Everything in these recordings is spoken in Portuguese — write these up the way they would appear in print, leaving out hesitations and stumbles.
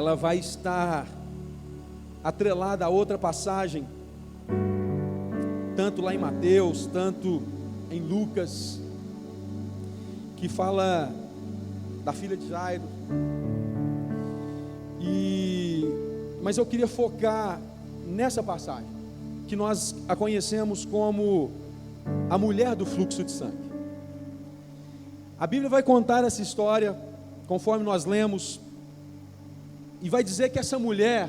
ela vai estar atrelada a outra passagem, tanto lá em Mateus, tanto em Lucas, que fala da filha de Jairo. Mas eu queria focar nessa passagem, que nós a conhecemos como a mulher do fluxo de sangue. A Bíblia vai contar essa história, conforme nós lemos, e vai dizer que essa mulher,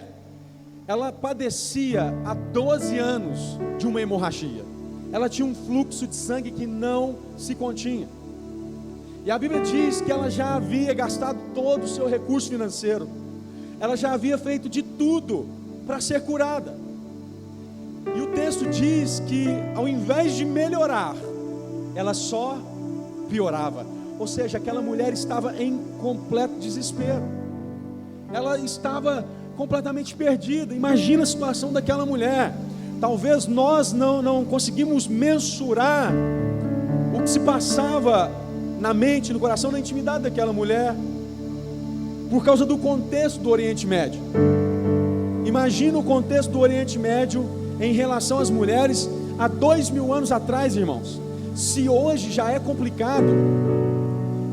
ela padecia há 12 anos de uma hemorragia. Ela tinha um fluxo de sangue que não se continha. E a Bíblia diz que ela já havia gastado todo o seu recurso financeiro. Ela já havia feito de tudo para ser curada. E o texto diz que ao invés de melhorar, ela só piorava. Ou seja, aquela mulher estava em completo desespero. Ela estava completamente perdida. Imagina a situação daquela mulher. Talvez nós não conseguimos mensurar o que se passava na mente, no coração, na intimidade daquela mulher, por causa do contexto do Oriente Médio. Imagina o contexto do Oriente Médio em relação às mulheres há 2000 anos atrás, irmãos. Se hoje já é complicado,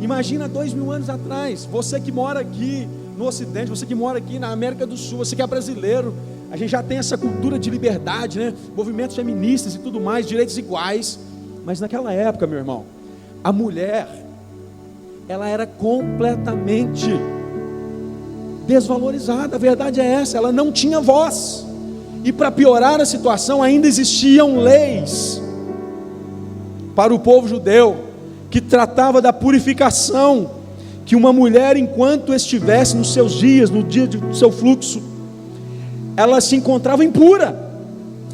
imagina 2000 anos atrás. Você que mora aqui no Ocidente, você que mora aqui na América do Sul, você que é brasileiro, a gente já tem essa cultura de liberdade, né? Movimentos feministas e tudo mais, direitos iguais. Mas naquela época, meu irmão, a mulher, ela era completamente desvalorizada. A verdade é essa, ela não tinha voz. E para piorar a situação, ainda existiam leis para o povo judeu que tratava da purificação, que uma mulher, enquanto estivesse nos seus dias, no dia do seu fluxo, ela se encontrava impura,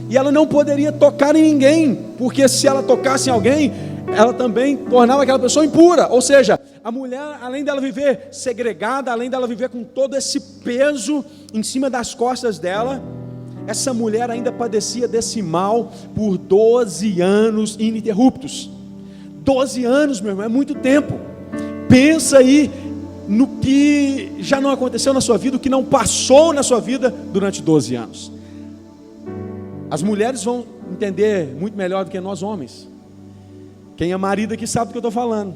e ela não poderia tocar em ninguém, porque se ela tocasse em alguém, ela também tornava aquela pessoa impura. Ou seja, a mulher, além dela viver segregada, além dela viver com todo esse peso em cima das costas dela, essa mulher ainda padecia desse mal por 12 anos ininterruptos. 12 anos, meu irmão, é muito tempo. Pensa aí no que já não aconteceu na sua vida, o que não passou na sua vida durante 12 anos. As mulheres vão entender muito melhor do que nós homens. Quem é marido aqui sabe do que eu estou falando.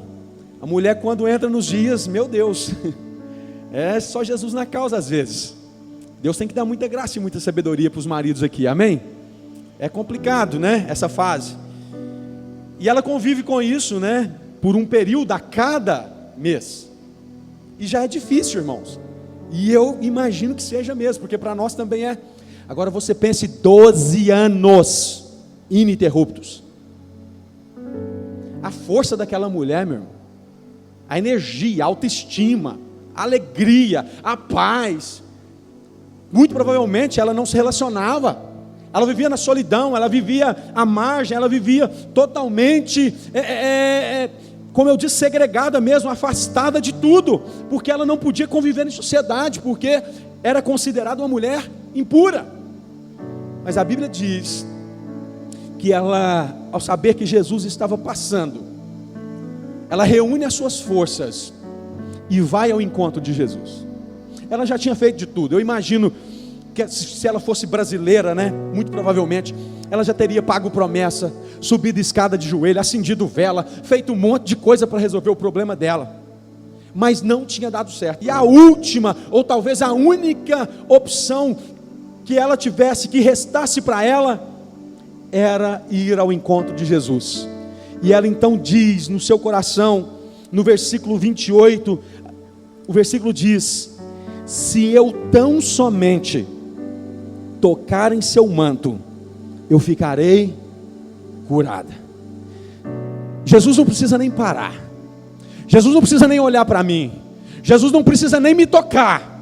A mulher, quando entra nos dias, meu Deus, é só Jesus na causa às vezes. Deus tem que dar muita graça e muita sabedoria para os maridos aqui, amém? É complicado, né, essa fase. E ela convive com isso, né, por um período a cada mês. E já é difícil, irmãos. E eu imagino que seja mesmo, porque para nós também é. Agora você pense 12 anos ininterruptos. A força daquela mulher, meu irmão, a energia, a autoestima, a alegria, a paz. Muito provavelmente ela não se relacionava. Ela vivia na solidão, ela vivia à margem, ela vivia totalmente, como eu disse, segregada mesmo, afastada de tudo, porque ela não podia conviver em sociedade, porque era considerada uma mulher impura. Mas a Bíblia diz que ela, ao saber que Jesus estava passando, ela reúne as suas forças e vai ao encontro de Jesus. Ela já tinha feito de tudo. Eu imagino que se ela fosse brasileira, né, muito provavelmente ela já teria pago promessa, subido escada de joelho, acendido vela, feito um monte de coisa para resolver o problema dela, mas não tinha dado certo. E a última, ou talvez a única opção que ela tivesse, que restasse para ela, era ir ao encontro de Jesus. E ela então diz no seu coração, no versículo 28, o versículo diz: se eu tão somente tocar em seu manto, eu ficarei curada. Jesus não precisa nem parar, Jesus não precisa nem olhar para mim, Jesus não precisa nem me tocar,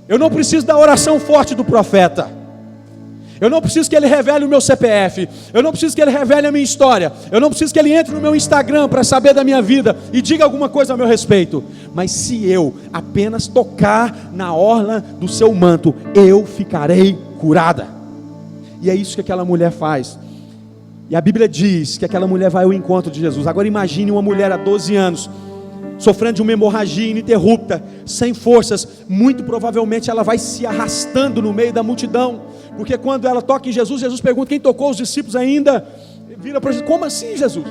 eu não preciso da oração forte do profeta, eu não preciso que ele revele o meu CPF, eu não preciso que ele revele a minha história, eu não preciso que ele entre no meu Instagram para saber da minha vida e diga alguma coisa a meu respeito. Mas se eu apenas tocar na orla do seu manto, eu ficarei curada. E é isso que aquela mulher faz. E a Bíblia diz que aquela mulher vai ao encontro de Jesus. Agora imagine uma mulher há 12 anos sofrendo de uma hemorragia ininterrupta, sem forças. Muito provavelmente ela vai se arrastando no meio da multidão, porque quando ela toca em Jesus, Jesus pergunta quem tocou, os discípulos ainda vira para Jesus: como assim, Jesus?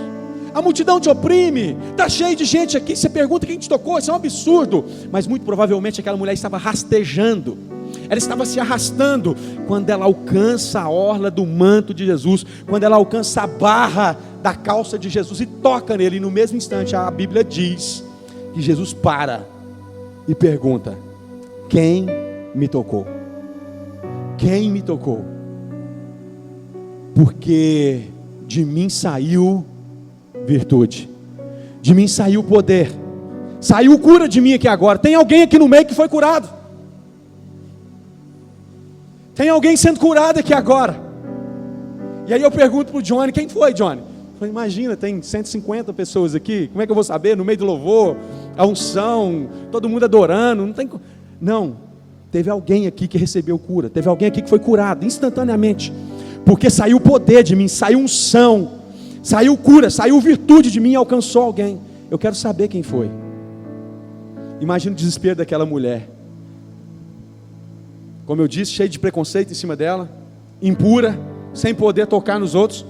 A multidão te oprime, está cheio de gente aqui, você pergunta quem te tocou, isso é um absurdo. Mas muito provavelmente aquela mulher estava rastejando, ela estava se arrastando, quando ela alcança a orla do manto de Jesus, quando ela alcança a barra da calça de Jesus e toca nele, e no mesmo instante a Bíblia diz que Jesus para e pergunta: quem me tocou? Quem me tocou? Porque de mim saiu virtude, de mim saiu poder, saiu cura de mim aqui agora. Tem alguém aqui no meio que foi curado, tem alguém sendo curado aqui agora. E aí eu pergunto para o Johnny: quem foi, Johnny? Eu falei: imagina, tem 150 pessoas aqui, como é que eu vou saber? No meio do louvor, a unção, todo mundo adorando, não, teve alguém aqui que recebeu cura, teve alguém aqui que foi curado instantaneamente, porque saiu poder de mim, saiu unção, saiu cura, saiu virtude de mim e alcançou alguém. Eu quero saber quem foi. Imagina o desespero daquela mulher, como eu disse, cheia de preconceito em cima dela, impura, sem poder tocar nos outros,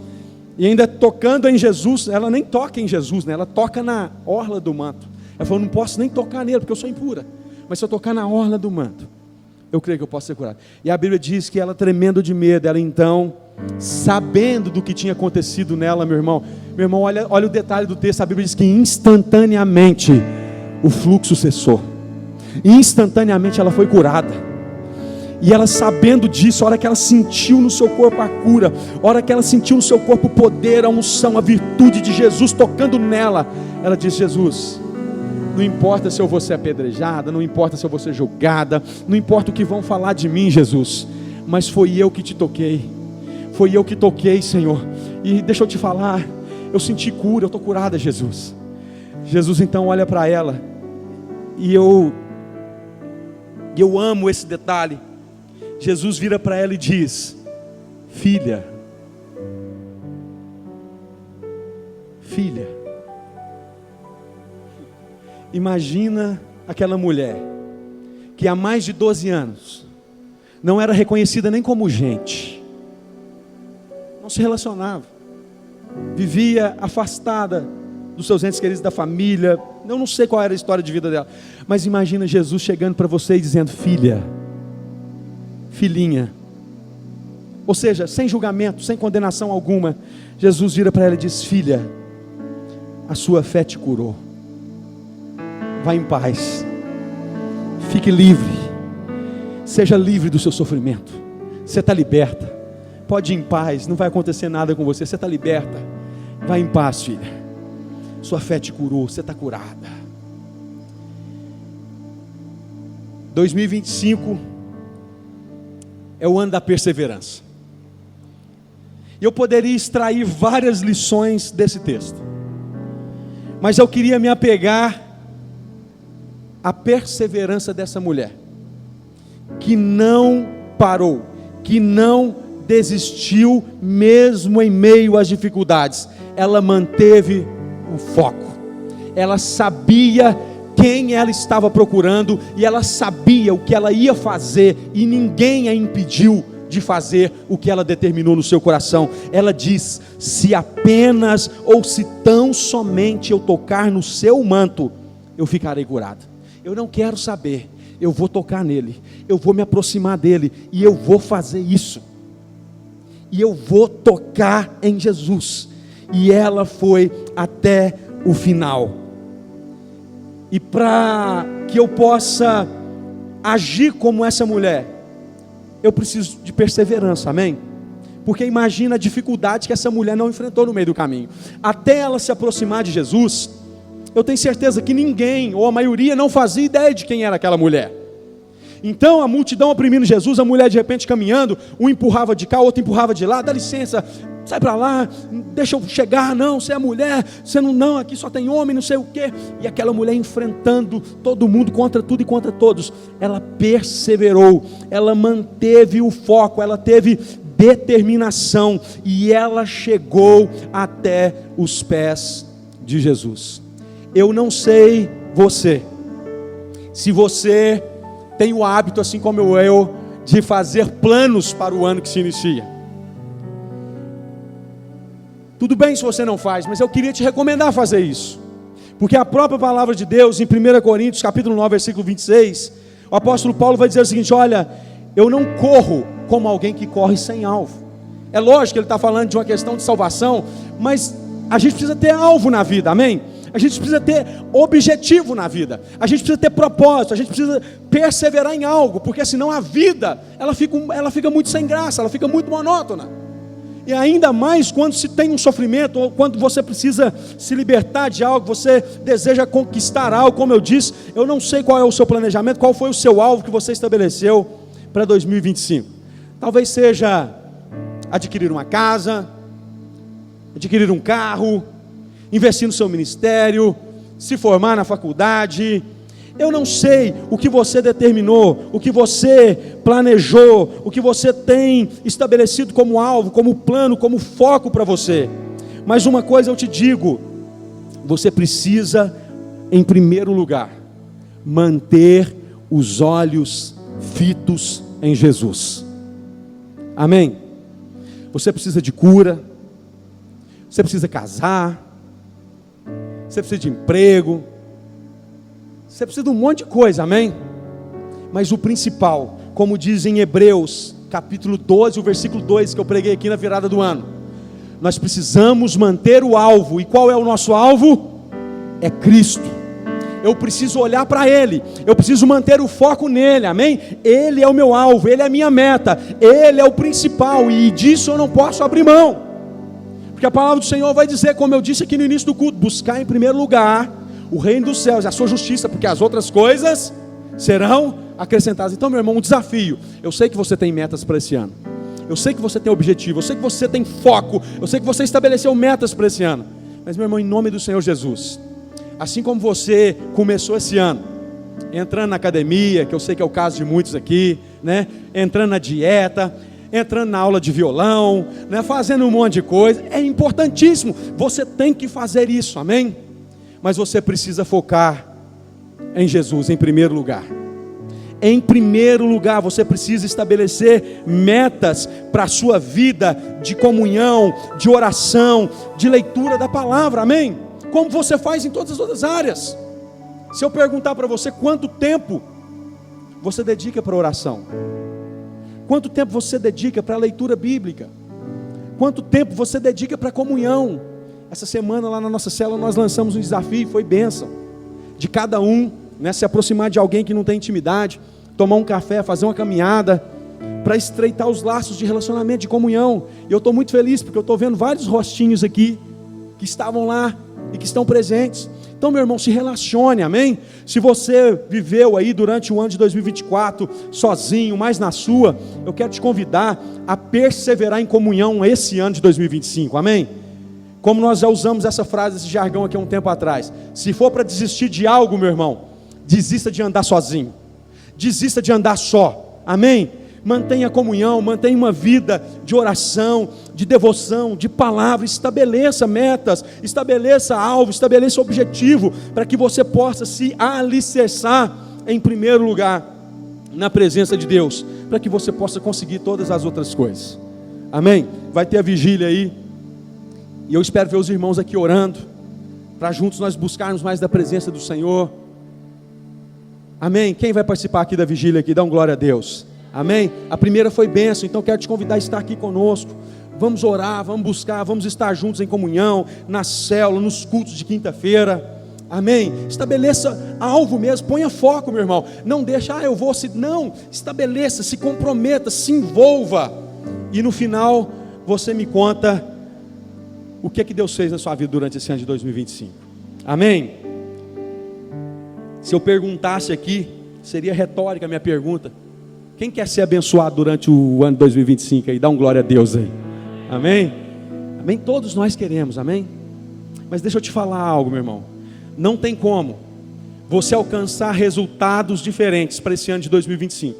e ainda tocando em Jesus. Ela nem toca em Jesus, né? Ela toca na orla do manto. Ela falou: não posso nem tocar nele, porque eu sou impura, mas se eu tocar na orla do manto, eu creio que eu posso ser curado. E a Bíblia diz que ela, tremendo de medo, ela então, sabendo do que tinha acontecido nela, meu irmão, olha o detalhe do texto. A Bíblia diz que instantaneamente o fluxo cessou, instantaneamente ela foi curada. E ela, sabendo disso, a hora que ela sentiu no seu corpo a cura, a hora que ela sentiu no seu corpo o poder, a unção, a virtude de Jesus tocando nela, ela disse: Jesus, não importa se eu vou ser apedrejada, não importa se eu vou ser julgada, não importa o que vão falar de mim, Jesus, mas foi eu que te toquei, foi eu que toquei, Senhor. E deixa eu te falar, eu senti cura, eu estou curada, Jesus. Jesus então olha para ela, e eu amo esse detalhe. Jesus vira para ela e diz: filha, filha. Imagina aquela mulher que há mais de 12 anos não era reconhecida nem como gente, não se relacionava, vivia afastada dos seus entes queridos, da família. Eu não sei qual era a história de vida dela, mas imagina Jesus chegando para você e dizendo: filha, filhinha. Ou seja, sem julgamento, sem condenação alguma, Jesus vira para ela e diz: filha, a sua fé te curou, vá em paz, fique livre, seja livre do seu sofrimento, você está liberta, pode ir em paz, não vai acontecer nada com você, você está liberta, vá em paz, filha, sua fé te curou, você está curada. 2025 é o ano da perseverança, e eu poderia extrair várias lições desse texto, mas eu queria me apegar à perseverança dessa mulher, que não parou, que não desistiu, mesmo em meio às dificuldades. Ela manteve o foco, ela sabia quem ela estava procurando, e ela sabia o que ela ia fazer, e ninguém a impediu de fazer o que ela determinou no seu coração. Ela diz: se apenas ou se tão somente eu tocar no seu manto, eu ficarei curada. Eu não quero saber, eu vou tocar nele, eu vou me aproximar dele, e eu vou fazer isso, e eu vou tocar em Jesus. E ela foi até o final. E para que eu possa agir como essa mulher, eu preciso de perseverança, amém? Porque imagina a dificuldade que essa mulher não enfrentou no meio do caminho, até ela se aproximar de Jesus. Eu tenho certeza que ninguém, ou a maioria, não fazia ideia de quem era aquela mulher. Então a multidão oprimindo Jesus, a mulher de repente caminhando, um empurrava de cá, outro empurrava de lá: dá licença, sai para lá, deixa eu chegar, não, você é mulher, você não, aqui só tem homem, não sei o quê. E aquela mulher enfrentando todo mundo, contra tudo e contra todos, ela perseverou, ela manteve o foco, ela teve determinação, e ela chegou até os pés de Jesus. Eu não sei você. Se você tem o hábito, assim como eu, de fazer planos para o ano que se inicia. Tudo bem se você não faz, mas eu queria te recomendar fazer isso. Porque a própria palavra de Deus, em 1 Coríntios, capítulo 9, versículo 26, o apóstolo Paulo vai dizer o seguinte: olha, eu não corro como alguém que corre sem alvo. É lógico que ele está falando de uma questão de salvação, mas a gente precisa ter alvo na vida, amém? A gente precisa ter objetivo na vida, a gente precisa ter propósito, a gente precisa perseverar em algo, porque senão a vida, ela fica muito sem graça, ela fica muito monótona. E ainda mais quando se tem um sofrimento, ou quando você precisa se libertar de algo, você deseja conquistar algo, como eu disse, eu não sei qual é o seu planejamento, qual foi o seu alvo que você estabeleceu para 2025. Talvez seja adquirir uma casa, adquirir um carro, investir no seu ministério, se formar na faculdade. Eu não sei o que você determinou, o que você planejou, o que você tem estabelecido como alvo, como plano, como foco para você. Mas uma coisa eu te digo: você precisa, em primeiro lugar, manter os olhos fitos em Jesus. Amém? Você precisa de cura, você precisa casar, você precisa de emprego, você precisa de um monte de coisa, amém? Mas o principal, como diz em Hebreus, capítulo 12, o versículo 2, que eu preguei aqui na virada do ano, nós precisamos manter o alvo. E qual é o nosso alvo? É Cristo. Eu preciso olhar para Ele, eu preciso manter o foco nele, amém? Ele é o meu alvo, Ele é a minha meta, Ele é o principal, e disso eu não posso abrir mão. Porque a palavra do Senhor vai dizer, como eu disse aqui no início do culto: buscar em primeiro lugar o reino dos céus, a sua justiça, porque as outras coisas serão acrescentadas. Então, meu irmão, um desafio. Eu sei que você tem metas para esse ano, eu sei que você tem objetivo, eu sei que você tem foco, eu sei que você estabeleceu metas para esse ano. Mas, meu irmão, em nome do Senhor Jesus, assim como você começou esse ano, entrando na academia, que eu sei que é o caso de muitos aqui, né? Entrando na dieta, entrando na aula de violão, né? Fazendo um monte de coisa, é importantíssimo, você tem que fazer isso, amém? Mas você precisa focar em Jesus em primeiro lugar. Em primeiro lugar, você precisa estabelecer metas para a sua vida de comunhão, de oração, de leitura da palavra, amém? Como você faz em todas as outras áreas. Se eu perguntar para você quanto tempo você dedica para oração, quanto tempo você dedica para a leitura bíblica, quanto tempo você dedica para a comunhão. Essa semana lá na nossa célula nós lançamos um desafio, foi bênção, de cada um, né, se aproximar de alguém que não tem intimidade, tomar um café, fazer uma caminhada, para estreitar os laços de relacionamento, de comunhão. E eu estou muito feliz, porque eu estou vendo vários rostinhos aqui, que estavam lá, e que estão presentes. Então, meu irmão, se relacione, amém? Se você viveu aí durante o ano de 2024, sozinho, mais na sua, eu quero te convidar a perseverar em comunhão esse ano de 2025, amém? Como nós já usamos essa frase, esse jargão aqui há um tempo atrás: se for para desistir de algo, meu irmão, desista de andar sozinho, desista de andar só, amém? Mantenha comunhão, mantenha uma vida de oração, de devoção, de palavra, estabeleça metas, estabeleça alvo, estabeleça objetivo, para que você possa se alicerçar em primeiro lugar na presença de Deus, para que você possa conseguir todas as outras coisas, amém? Vai ter a vigília aí, e eu espero ver os irmãos aqui orando, para juntos nós buscarmos mais da presença do Senhor, amém? Quem vai participar aqui da vigília aqui? Dá um glória a Deus. Amém? A primeira foi bênção, então quero te convidar a estar aqui conosco. Vamos orar, vamos buscar, vamos estar juntos em comunhão, na célula, nos cultos de quinta-feira. Amém? Estabeleça alvo mesmo, ponha foco, meu irmão. Não deixa, eu vou, não, estabeleça, se comprometa, se envolva. E no final, você me conta o que Deus fez na sua vida durante esse ano de 2025. Amém? Se eu perguntasse aqui, seria retórica a minha pergunta: quem quer ser abençoado durante o ano de 2025 aí? Dá um glória a Deus aí. Amém? Amém? Todos nós queremos, amém? Mas deixa eu te falar algo, meu irmão. Não tem como você alcançar resultados diferentes para esse ano de 2025,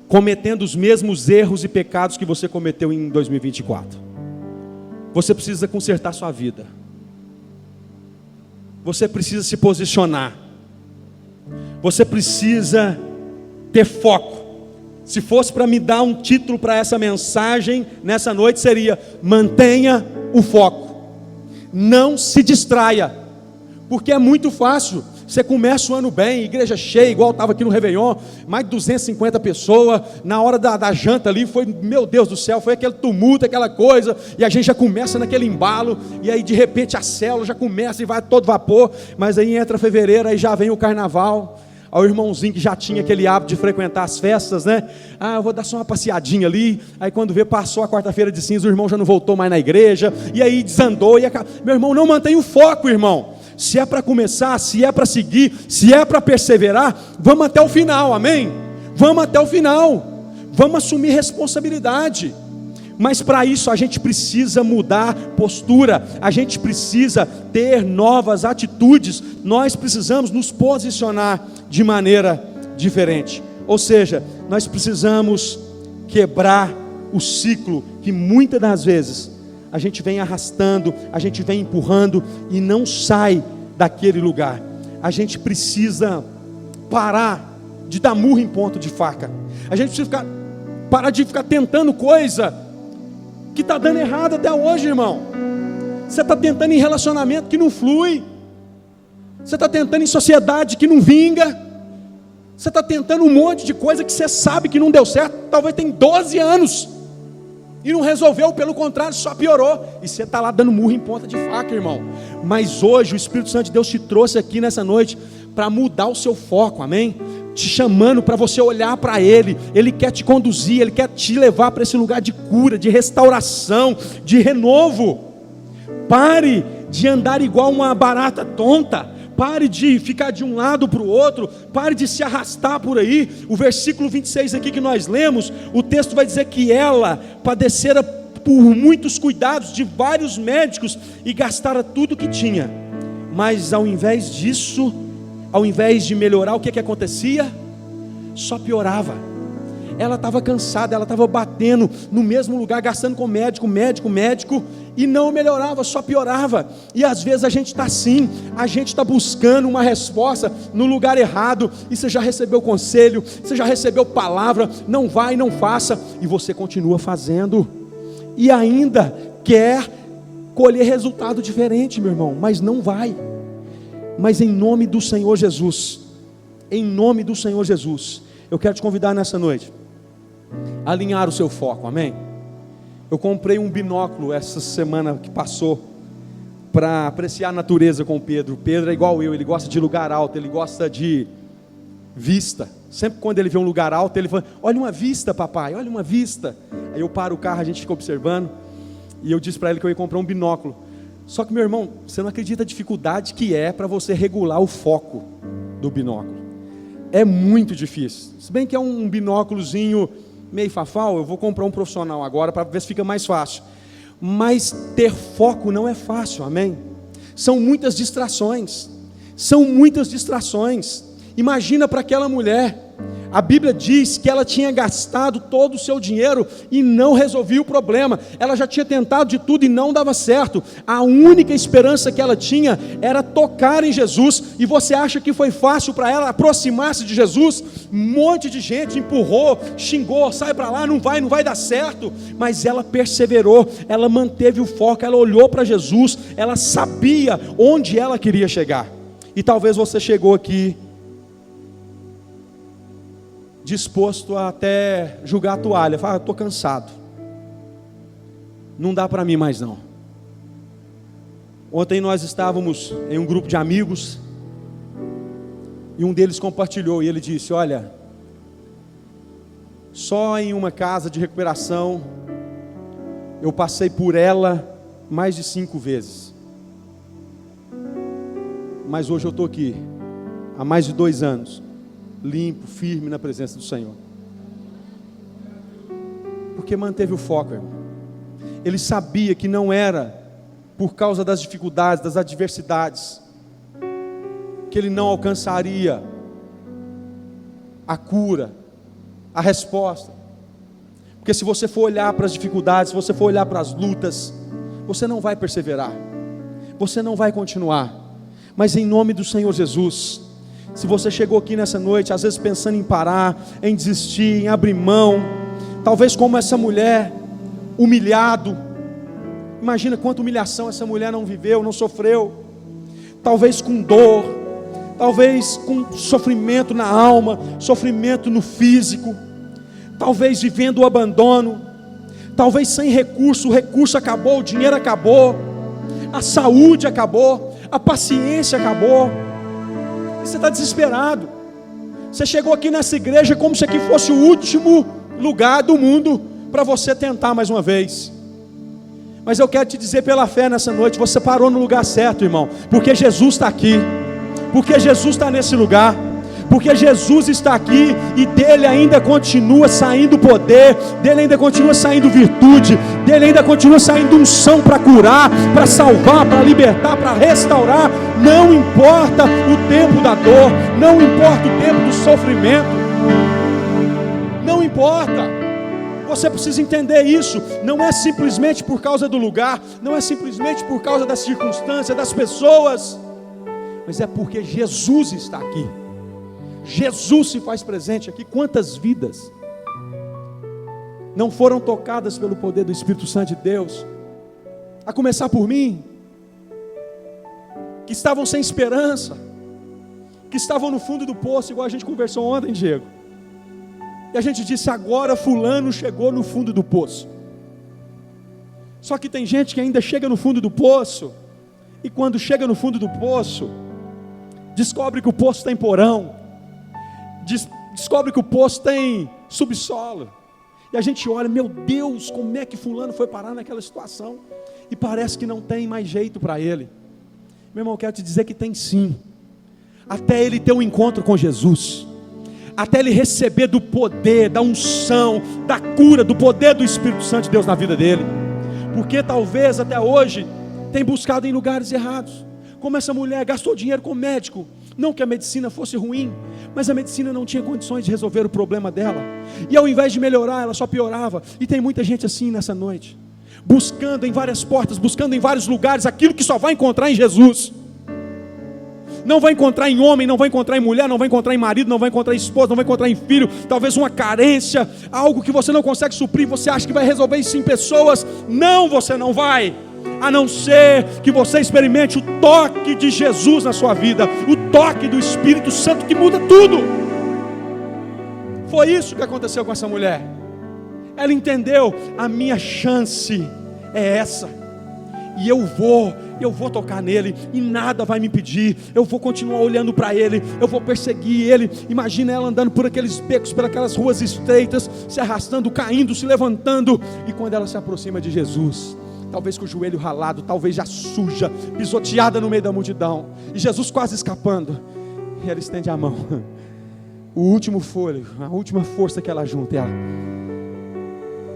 cometendo os mesmos erros e pecados que você cometeu em 2024. Você precisa consertar sua vida. Você precisa se posicionar. Você precisa ter foco. Se fosse para me dar um título para essa mensagem nessa noite, seria: mantenha o foco. Não se distraia, porque é muito fácil. Você começa o ano bem, igreja cheia, igual estava aqui no Réveillon, mais de 250 pessoas, na hora da janta ali, foi, meu Deus do céu, foi aquele tumulto, aquela coisa, e a gente já começa naquele embalo, e aí de repente a célula já começa e vai todo vapor, mas aí entra fevereiro, aí já vem o carnaval, aí o irmãozinho que já tinha aquele hábito de frequentar as festas, né? Eu vou dar só uma passeadinha ali, aí quando vê, passou a quarta-feira de cinza, o irmão já não voltou mais na igreja, e aí desandou, meu irmão, não mantém o foco, irmão. Se é para começar, se é para seguir, se é para perseverar, vamos até o final, amém? Vamos até o final, vamos assumir responsabilidade, mas para isso a gente precisa mudar postura, a gente precisa ter novas atitudes, nós precisamos nos posicionar de maneira diferente, ou seja, nós precisamos quebrar o ciclo que muitas das vezes a gente vem arrastando, a gente vem empurrando e não sai daquele lugar. A gente precisa parar de dar murro em ponto de faca. A gente precisa parar de ficar tentando coisa que está dando errado até hoje, irmão. Você está tentando em relacionamento que não flui. Você está tentando em sociedade que não vinga. Você está tentando um monte de coisa que você sabe que não deu certo. Talvez tem 12 anos. E não resolveu, pelo contrário, só piorou. E você está lá dando murro em ponta de faca, irmão. Mas hoje o Espírito Santo de Deus te trouxe aqui nessa noite para mudar o seu foco, amém? Te chamando para você olhar para Ele. Ele quer te conduzir, Ele quer te levar para esse lugar de cura, de restauração, de renovo. Pare de andar igual uma barata tonta. Pare de ficar de um lado para o outro, pare de se arrastar por aí. O versículo 26 aqui que nós lemos, o texto vai dizer que ela padecera por muitos cuidados de vários médicos e gastara tudo que tinha. Mas ao invés disso, ao invés de melhorar, o que acontecia? Só piorava. Ela estava cansada, ela estava batendo no mesmo lugar, gastando com médico, e não melhorava, só piorava. E às vezes a gente está assim, a gente está buscando uma resposta no lugar errado, e você já recebeu conselho, você já recebeu palavra, não vai, não faça, e você continua fazendo, e ainda quer colher resultado diferente, meu irmão, mas não vai. Mas em nome do Senhor Jesus, eu quero te convidar nessa noite a alinhar o seu foco, amém? Eu comprei um binóculo essa semana que passou para apreciar a natureza com o Pedro. O Pedro é igual eu, ele gosta de lugar alto, ele gosta de vista. Sempre quando ele vê um lugar alto, ele fala: olha uma vista, papai, olha uma vista. Aí eu paro o carro, a gente fica observando, e eu disse para ele que eu ia comprar um binóculo. Só que, meu irmão, você não acredita a dificuldade que é para você regular o foco do binóculo. É muito difícil. Se bem que é um binóculozinho meio fafal, eu vou comprar um profissional agora para ver se fica mais fácil. Mas ter foco não é fácil, amém? São muitas distrações. Imagina para aquela mulher. A Bíblia diz que ela tinha gastado todo o seu dinheiro e não resolvia o problema. Ela já tinha tentado de tudo e não dava certo. A única esperança que ela tinha era tocar em Jesus. E você acha que foi fácil para ela aproximar-se de Jesus? Um monte de gente empurrou, xingou, sai para lá, não vai dar certo. Mas ela perseverou, ela manteve o foco, ela olhou para Jesus, ela sabia onde ela queria chegar. E talvez você chegou aqui disposto a até jogar a toalha, fala: estou cansado, não dá para mim mais não. Ontem nós estávamos em um grupo de amigos, e um deles compartilhou, e ele disse: olha, só em uma casa de recuperação, eu passei por ela mais de 5 vezes, mas hoje eu estou aqui, há mais de 2 anos, limpo, firme na presença do Senhor, porque manteve o foco, irmão. Ele sabia que não era por causa das dificuldades, das adversidades, que ele não alcançaria a cura, a resposta. Porque se você for olhar para as dificuldades, se você for olhar para as lutas, você não vai perseverar, você não vai continuar. Mas em nome do Senhor Jesus, Se você chegou aqui nessa noite, às vezes pensando em parar, em desistir, em abrir mão, talvez como essa mulher, humilhado, imagina quanta humilhação essa mulher não viveu, não sofreu, talvez com dor, talvez com sofrimento na alma, sofrimento no físico, talvez vivendo o abandono, talvez sem recurso, o recurso acabou, o dinheiro acabou, a saúde acabou, a paciência acabou, e você está desesperado. Você chegou aqui nessa igreja como se aqui fosse o último lugar do mundo para você tentar mais uma vez. Mas eu quero te dizer pela fé nessa noite, você parou no lugar certo, irmão, porque Jesus está aqui, porque Jesus está nesse lugar, porque Jesus está aqui e dele ainda continua saindo poder, dele ainda continua saindo virtude, dele ainda continua saindo unção para curar, para salvar, para libertar, para restaurar. Não importa o tempo da dor, não importa o tempo do sofrimento, não importa. Você precisa entender isso. Não é simplesmente por causa do lugar, não é simplesmente por causa das circunstâncias, das pessoas, mas é porque Jesus está aqui. Jesus se faz presente aqui. Quantas vidas não foram tocadas pelo poder do Espírito Santo de Deus, a começar por mim, que estavam sem esperança, que estavam no fundo do poço, igual a gente conversou ontem, Diego, e a gente disse, agora fulano chegou no fundo do poço. Só que tem gente que ainda chega no fundo do poço, e quando chega no fundo do poço, descobre que o poço tem porão, descobre que o poço tem subsolo, e a gente olha, meu Deus, como é que fulano foi parar naquela situação, e parece que não tem mais jeito para ele. Meu irmão, eu quero te dizer que tem sim, até ele ter um encontro com Jesus, até ele receber do poder, da unção, da cura, do poder do Espírito Santo de Deus na vida dele, porque talvez até hoje tem buscado em lugares errados, como essa mulher gastou dinheiro com médico, não que a medicina fosse ruim, mas a medicina não tinha condições de resolver o problema dela, e ao invés de melhorar, ela só piorava. E tem muita gente assim nessa noite, buscando em várias portas, buscando em vários lugares, aquilo que só vai encontrar em Jesus, não vai encontrar em homem, não vai encontrar em mulher, não vai encontrar em marido, não vai encontrar em esposa, não vai encontrar em filho, talvez uma carência, algo que você não consegue suprir, você acha que vai resolver isso em pessoas. Não, você não vai, a não ser que você experimente o toque de Jesus na sua vida, o toque do Espírito Santo que muda tudo. Foi isso que aconteceu com essa mulher. Ela entendeu, a minha chance é essa, e eu vou tocar nele, e nada vai me impedir, eu vou continuar olhando para ele, eu vou perseguir ele. Imagina ela andando por aqueles becos, por aquelas ruas estreitas, se arrastando, caindo, se levantando, e quando ela se aproxima de Jesus, talvez com o joelho ralado, talvez já suja, pisoteada no meio da multidão, e Jesus quase escapando, e ela estende a mão, o último fôlego, a última força que ela junta, e ela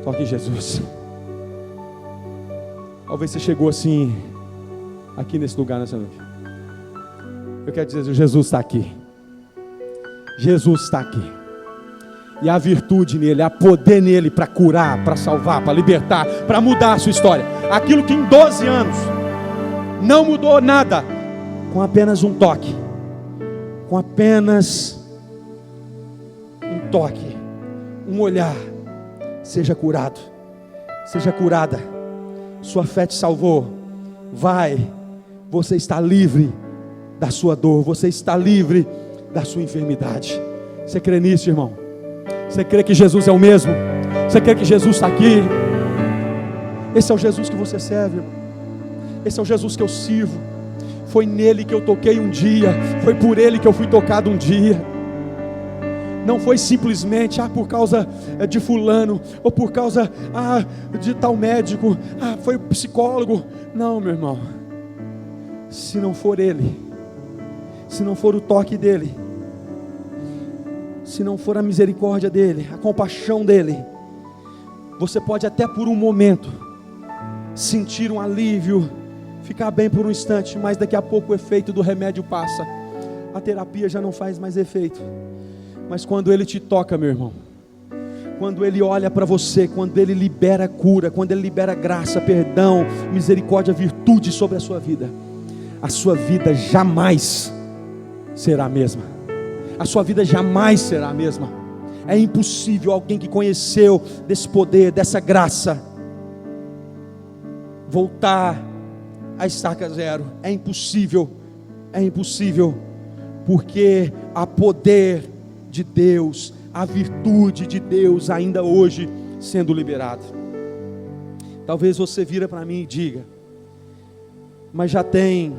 toque em Jesus. Talvez você chegou assim, aqui nesse lugar nessa noite. Eu quero dizer, Jesus está aqui. Jesus está aqui. E há virtude nele, há poder nele para curar, para salvar, para libertar, para mudar a sua história. Aquilo que em 12 anos não mudou nada, com apenas um toque, com apenas um toque, um olhar, seja curado, seja curada. Sua fé te salvou. Vai, você está livre da sua dor, você está livre da sua enfermidade. Você crê nisso, irmão? Você crê que Jesus é o mesmo? Você crê que Jesus está aqui? Esse é o Jesus que você serve, irmão. Esse é o Jesus que eu sirvo. Foi nele que eu toquei um dia, foi por ele que eu fui tocado um dia. Não foi simplesmente por causa de fulano, ou por causa de tal médico, foi o psicólogo. Não, meu irmão, se não for ele, se não for o toque dele, se não for a misericórdia dele, a compaixão dele, você pode até por um momento sentir um alívio, ficar bem por um instante, mas daqui a pouco o efeito do remédio passa, a terapia já não faz mais efeito. Mas quando ele te toca, meu irmão, quando ele olha para você, quando ele libera cura, quando ele libera graça, perdão, misericórdia, virtude sobre a sua vida jamais será a mesma. a sua vida jamais será a mesma. É impossível alguém que conheceu desse poder, dessa graça, voltar a estaca zero. É impossível, porque há poder de Deus, a virtude de Deus ainda hoje sendo liberado. Talvez você vira para mim e diga: mas já tem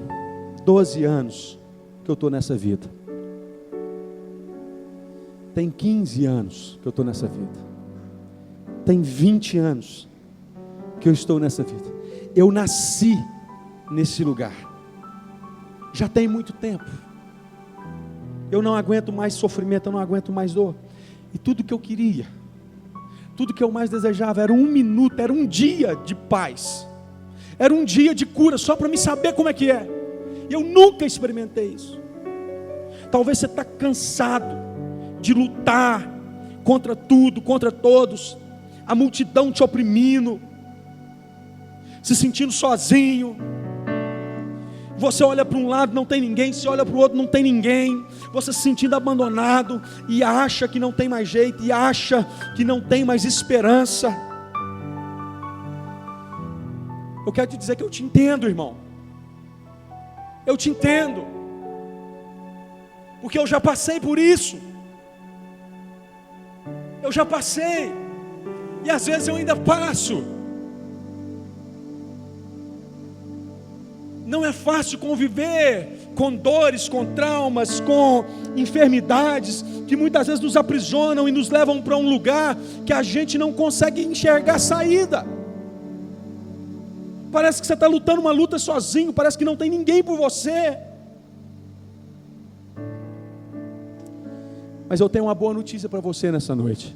12 anos que eu estou nessa vida. Tem 15 anos que eu estou nessa vida. Tem 20 anos que eu estou nessa vida. Eu nasci nesse lugar. Já tem muito tempo. Eu não aguento mais sofrimento, eu não aguento mais dor. E tudo que eu queria, tudo que eu mais desejava era um minuto, era um dia de paz. Era um dia de cura, só para me saber como é que é. E eu nunca experimentei isso. Talvez você está cansado de lutar contra tudo, contra todos. A multidão te oprimindo, se sentindo sozinho. Você olha para um lado, não tem ninguém. Você olha para o outro, não tem ninguém. Você se sentindo abandonado e acha que não tem mais jeito, e acha que não tem mais esperança. Eu quero te dizer que eu te entendo, irmão. Eu te entendo, porque eu já passei por isso. Eu já passei, e às vezes eu ainda passo. Não é fácil conviver com dores, com traumas, com enfermidades que muitas vezes nos aprisionam e nos levam para um lugar que a gente não consegue enxergar saída. Parece que você está lutando uma luta sozinho, parece que não tem ninguém por você. Mas eu tenho uma boa notícia para você nessa noite.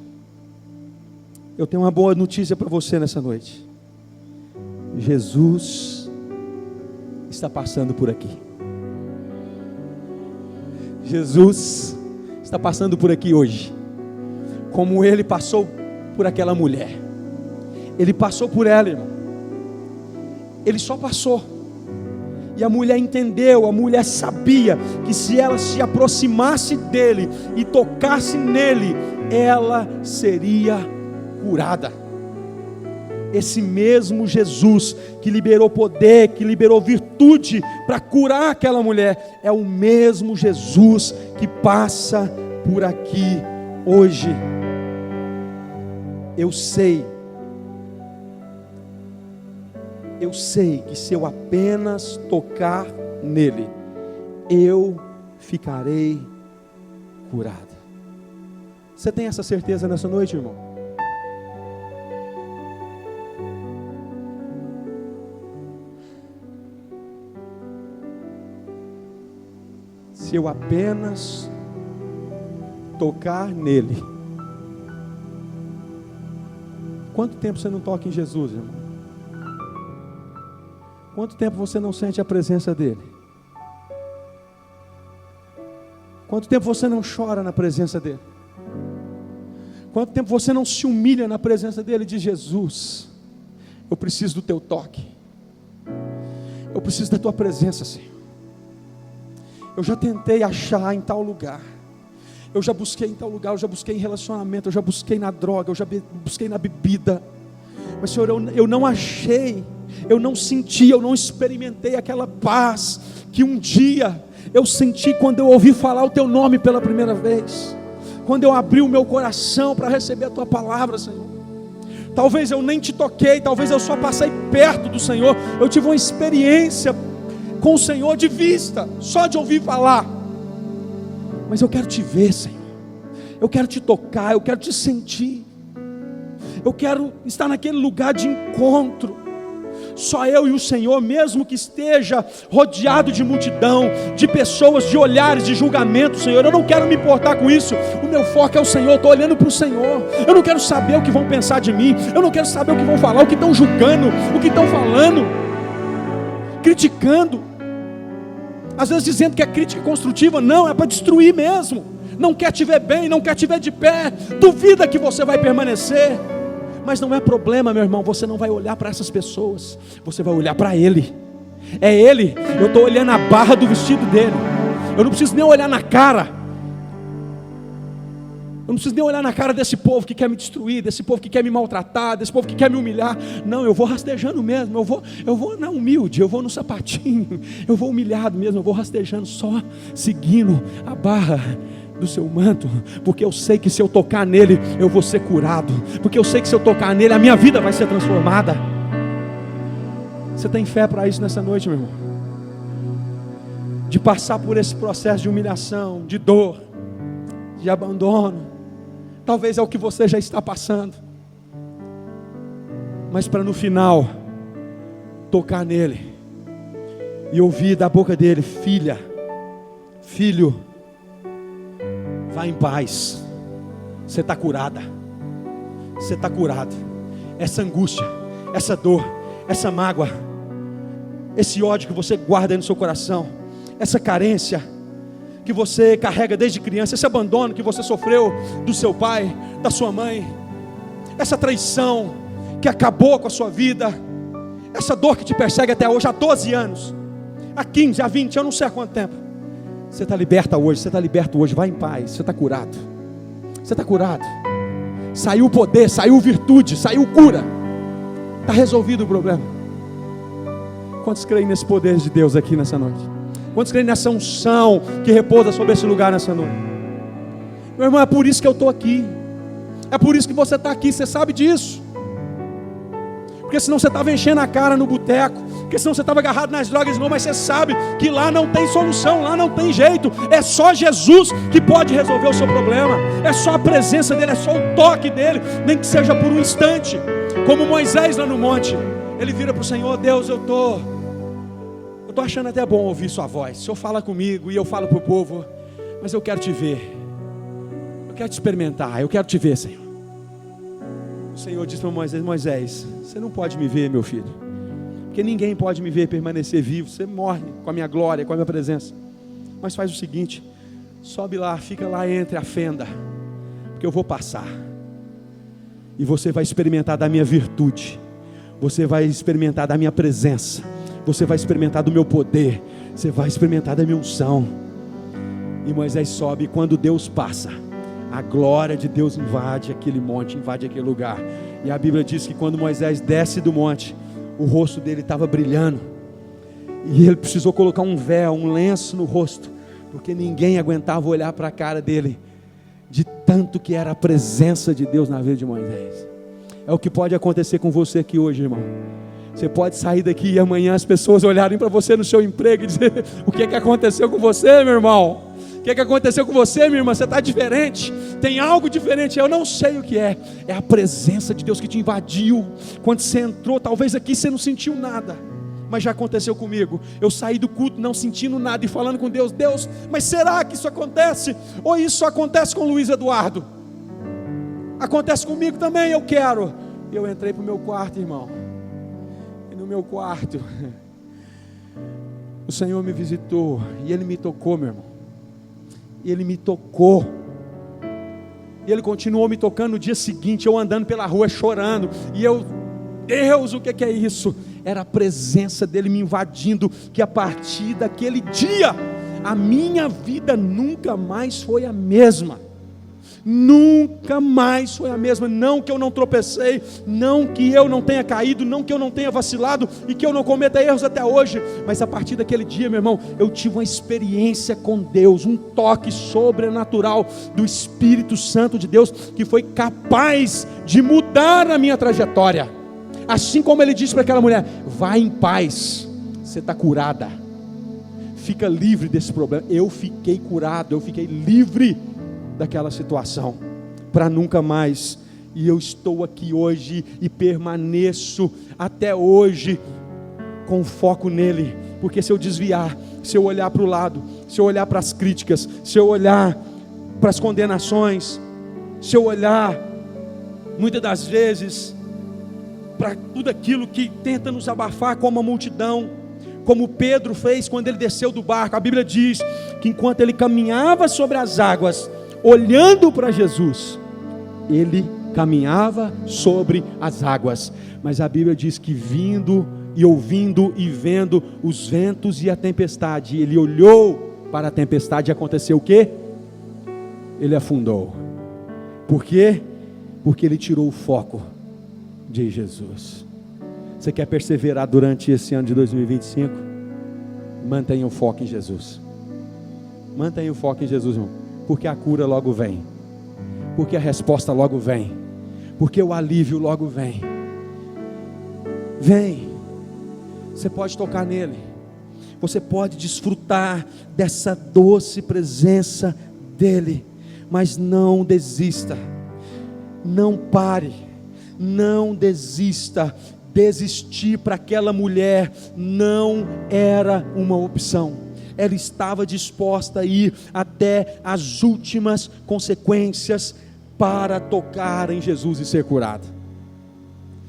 Eu tenho uma boa notícia para você nessa noite. Jesus está passando por aqui. Jesus está passando por aqui hoje, como Ele passou por aquela mulher. Ele passou por ela, irmão. Ele só passou. E a mulher entendeu, a mulher sabia que se ela se aproximasse dele e tocasse nele, ela seria curada. Esse mesmo Jesus que liberou poder, que liberou virtude para curar aquela mulher, é o mesmo Jesus que passa por aqui hoje. Eu sei que se eu apenas tocar nele, eu ficarei curada. Você tem essa certeza nessa noite, irmão? Se eu apenas tocar nele. Quanto tempo você não toca em Jesus, irmão? Quanto tempo você não sente a presença dele? Quanto tempo você não chora na presença dele? Quanto tempo você não se humilha na presença dele e diz: Jesus, eu preciso do teu toque, eu preciso da tua presença, Senhor. Eu já tentei achar em tal lugar, eu já busquei em tal lugar, eu já busquei em relacionamento, eu já busquei na droga, eu já busquei na bebida, mas Senhor, eu não achei, eu não senti, eu não experimentei aquela paz que um dia eu senti quando eu ouvi falar o teu nome pela primeira vez, quando eu abri o meu coração para receber a tua palavra, Senhor. Talvez eu nem te toquei, talvez eu só passei perto do Senhor, eu tive uma experiência com o Senhor de vista, só de ouvir falar, mas eu quero te ver, Senhor, eu quero te tocar, eu quero te sentir, eu quero estar naquele lugar de encontro, só eu e o Senhor, mesmo que esteja rodeado de multidão, de pessoas, de olhares, de julgamento, Senhor, eu não quero me importar com isso, o meu foco é o Senhor, eu estou olhando para o Senhor, eu não quero saber o que vão pensar de mim, eu não quero saber o que vão falar, o que estão julgando, o que estão falando, criticando, às vezes dizendo que é crítica construtiva, não, é para destruir mesmo, não quer te ver bem, não quer te ver de pé, duvida que você vai permanecer, mas não é problema, meu irmão, você não vai olhar para essas pessoas, você vai olhar para Ele, é Ele, eu estou olhando a barra do vestido dele, eu não preciso nem olhar na cara, Eu não preciso nem olhar na cara desse povo que quer me destruir, desse povo que quer me maltratar, desse povo que quer me humilhar. Não, eu vou rastejando mesmo, eu vou na humilde, eu vou no sapatinho, eu vou humilhado mesmo, eu vou rastejando, só seguindo a barra do seu manto, porque eu sei que se eu tocar nele, eu vou ser curado, porque eu sei que se eu tocar nele, a minha vida vai ser transformada. Você tem fé para isso nessa noite, meu irmão? De passar por esse processo de humilhação, de dor, de abandono. Talvez é o que você já está passando, mas para no final tocar nele e ouvir da boca dele: filha, filho, vá em paz, você está curada, você está curado. Essa angústia, essa dor, essa mágoa, esse ódio que você guarda aí no seu coração, essa carência que você carrega desde criança, esse abandono que você sofreu do seu pai, da sua mãe, essa traição que acabou com a sua vida, essa dor que te persegue até hoje, há 12 anos, há 15, há 20, eu não sei há quanto tempo. Você está liberta hoje, você está liberto hoje, vai em paz, você está curado, você está curado, saiu poder, saiu virtude, saiu cura, está resolvido o problema. Quantos creem nesse poder de Deus aqui nessa noite? Quantos creem nessa unção que repousa sobre esse lugar nessa noite? Meu irmão, é por isso que eu estou aqui, é por isso que você está aqui, você sabe disso, porque senão você estava enchendo a cara no boteco, porque senão você estava agarrado nas drogas de novo, mas você sabe que lá não tem solução, lá não tem jeito, é só Jesus que pode resolver o seu problema, é só a presença dele, é só o toque dele, nem que seja por um instante, como Moisés lá no monte, ele vira para o Senhor: Deus, eu estou achando até bom ouvir sua voz, o Senhor fala comigo e eu falo para o povo, mas eu quero te ver, eu quero te experimentar, eu quero te ver, Senhor. O Senhor disse para Moisés: Moisés, você não pode me ver, meu filho, porque ninguém pode me ver e permanecer vivo, você morre com a minha glória, com a minha presença. Mas faz o seguinte, sobe lá, fica lá entre a fenda, porque eu vou passar, e você vai experimentar da minha virtude, você vai experimentar da minha presença, você vai experimentar do meu poder, você vai experimentar da minha unção. E Moisés sobe, e quando Deus passa, a glória de Deus invade aquele monte, invade aquele lugar. E a Bíblia diz que quando Moisés desce do monte, o rosto dele estava brilhando, e ele precisou colocar um véu, um lenço no rosto, porque ninguém aguentava olhar para a cara dele, de tanto que era a presença de Deus na vida de Moisés. É o que pode acontecer com você aqui hoje, irmão. Você pode sair daqui e amanhã as pessoas olharem para você no seu emprego e dizer: o que aconteceu com você, meu irmão? O que aconteceu com você, minha irmã? Você está diferente, tem algo diferente, eu não sei o que é a presença de Deus que te invadiu. Quando você entrou, talvez aqui você não sentiu nada, mas já aconteceu comigo. Eu saí do culto não sentindo nada e falando com Deus: Deus, mas será que isso acontece? Ou isso acontece com Luiz Eduardo? Acontece comigo também, eu quero. Eu entrei para o meu quarto, irmão, e no meu quarto o Senhor me visitou e Ele me tocou, meu irmão. Ele me tocou, e Ele continuou me tocando no dia seguinte, eu andando pela rua chorando, e eu: Deus, o que é isso? Era a presença dEle me invadindo, que a partir daquele dia, a minha vida nunca mais foi a mesma, nunca mais foi a mesma. Não que eu não tropecei, não que eu não tenha caído, não que eu não tenha vacilado e que eu não cometa erros até hoje, mas a partir daquele dia, meu irmão, eu tive uma experiência com Deus, um toque sobrenatural do Espírito Santo de Deus, que foi capaz de mudar a minha trajetória. Assim como Ele disse para aquela mulher: vai em paz, você está curada, fica livre desse problema. Eu fiquei curado, eu fiquei livre daquela situação, para nunca mais. E eu estou aqui hoje e permaneço até hoje com foco nele, porque se eu desviar, se eu olhar para o lado, se eu olhar para as críticas, se eu olhar para as condenações, se eu olhar muitas das vezes para tudo aquilo que tenta nos abafar como a multidão, como Pedro fez quando ele desceu do barco, a Bíblia diz que enquanto ele caminhava sobre as águas, olhando para Jesus, ele caminhava sobre as águas, mas a Bíblia diz que vindo e ouvindo e vendo os ventos e a tempestade, ele olhou para a tempestade e aconteceu o quê? Ele afundou. Por quê? Porque ele tirou o foco de Jesus. Você quer perseverar durante esse ano de 2025? Mantenha o foco em Jesus. Mantenha o foco em Jesus, irmão. Porque a cura logo vem. Porque a resposta logo vem. Porque o alívio logo vem. Vem. Você pode tocar nele. Você pode desfrutar dessa doce presença dele. Mas não desista. Não pare. Não desista. Desistir para aquela mulher não era uma opção. Ela estava disposta a ir até as últimas consequências para tocar em Jesus e ser curada.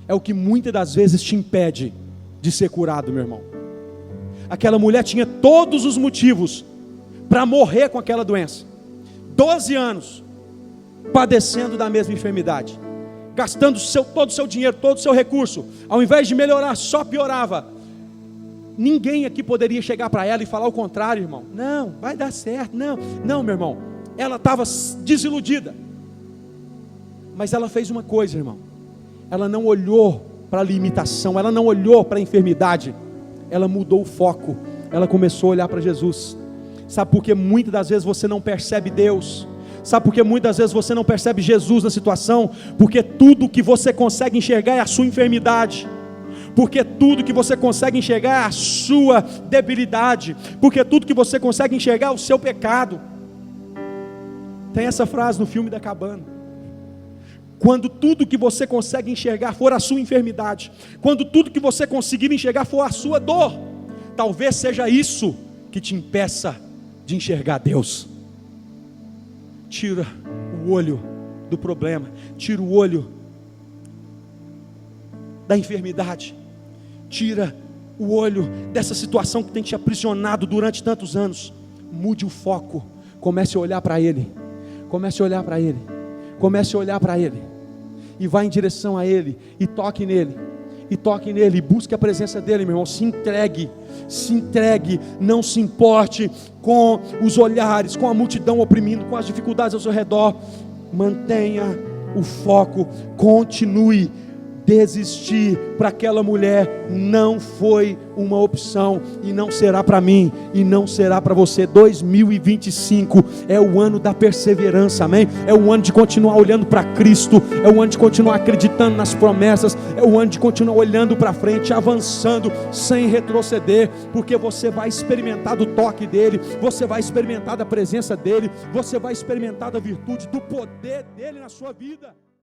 É o que muitas das vezes te impede de ser curado, meu irmão. Aquela mulher tinha todos os motivos para morrer com aquela doença. 12 anos padecendo da mesma enfermidade, gastando todo o seu dinheiro, todo o seu recurso. Ao invés de melhorar, só piorava. Ninguém aqui poderia chegar para ela e falar o contrário, irmão. Não, vai dar certo. Não, meu irmão. Ela estava desiludida. Mas ela fez uma coisa, irmão. Ela não olhou para a limitação, ela não olhou para a enfermidade. Ela mudou o foco. Ela começou a olhar para Jesus. Sabe por que muitas das vezes você não percebe Deus? Sabe por que muitas vezes você não percebe Jesus na situação? Porque tudo que você consegue enxergar é a sua enfermidade. Porque tudo que você consegue enxergar é a sua debilidade. Porque tudo que você consegue enxergar é o seu pecado. Tem essa frase no filme da cabana. Quando tudo que você consegue enxergar for a sua enfermidade, quando tudo que você conseguir enxergar for a sua dor, talvez seja isso que te impeça de enxergar Deus. Tira o olho do problema, tira o olho da enfermidade, tira o olho dessa situação que tem te aprisionado durante tantos anos. Mude o foco, comece a olhar para Ele, comece a olhar para Ele, comece a olhar para Ele, e vá em direção a Ele, e toque nele, e busque a presença dEle, meu irmão. Se entregue, não se importe com os olhares, com a multidão oprimindo, com as dificuldades ao seu redor. Mantenha o foco, continue. Desistir para aquela mulher não foi uma opção, e não será para mim, e não será para você. 2025 é o ano da perseverança, amém? É o ano de continuar olhando para Cristo, é o ano de continuar acreditando nas promessas, é o ano de continuar olhando para frente, avançando sem retroceder, porque você vai experimentar do toque dEle, você vai experimentar da presença dEle, você vai experimentar da virtude, do poder dEle na sua vida.